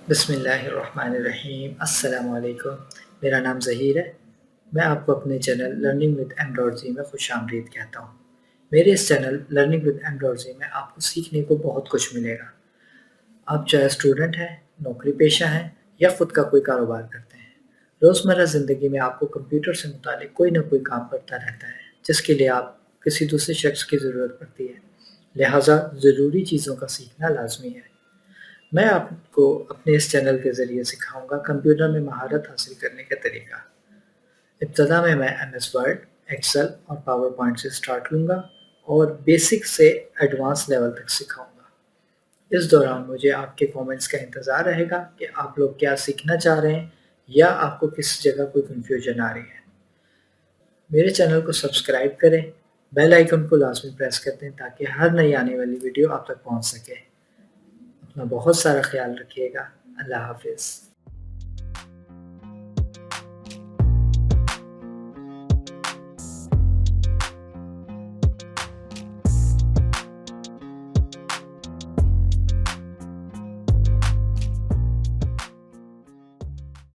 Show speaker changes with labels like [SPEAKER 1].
[SPEAKER 1] बिस्मिल्लाहिर्रहमानिर्रहीम। अस्सलामु अलैकुम। मेरा नाम ज़हीर है। मैं आपको अपने चैनल लर्निंग विद एम.जी में खुशामदीद कहता हूँ। मेरे इस चैनल लर्निंग विद एम.जी में आपको सीखने को बहुत कुछ मिलेगा। आप चाहे स्टूडेंट हैं, नौकरी पेशा हैं या खुद का कोई कारोबार करते हैं, रोज़मर्रा ज़िंदगी में आपको कंप्यूटर से मुतालिक कोई ना कोई काम पड़ता रहता है, जिसके लिए आप किसी दूसरे शख्स की ज़रूरत पड़ती है। लिहाजा ज़रूरी चीज़ों का सीखना लाज़मी है। मैं आपको अपने इस चैनल के ज़रिए सिखाऊँगा कंप्यूटर में महारत हासिल करने का तरीका। इब्तदा में मैं एमएस वर्ड, एक्सेल और पावर पॉइंट से स्टार्ट लूँगा और बेसिक से एडवांस लेवल तक सिखाऊँगा। इस दौरान मुझे आपके कमेंट्स का इंतज़ार रहेगा कि आप लोग क्या सीखना चाह रहे हैं या आपको किस जगह कोई कन्फ्यूजन आ रही है। मेरे चैनल को सब्सक्राइब करें, बेल आइकन को लाज़मी प्रेस कर दें ताकि हर नई आने वाली वीडियो आप तक पहुँच सके। अपना बहुत सारा ख्याल रखिएगा। अल्लाह हाफ़िज़।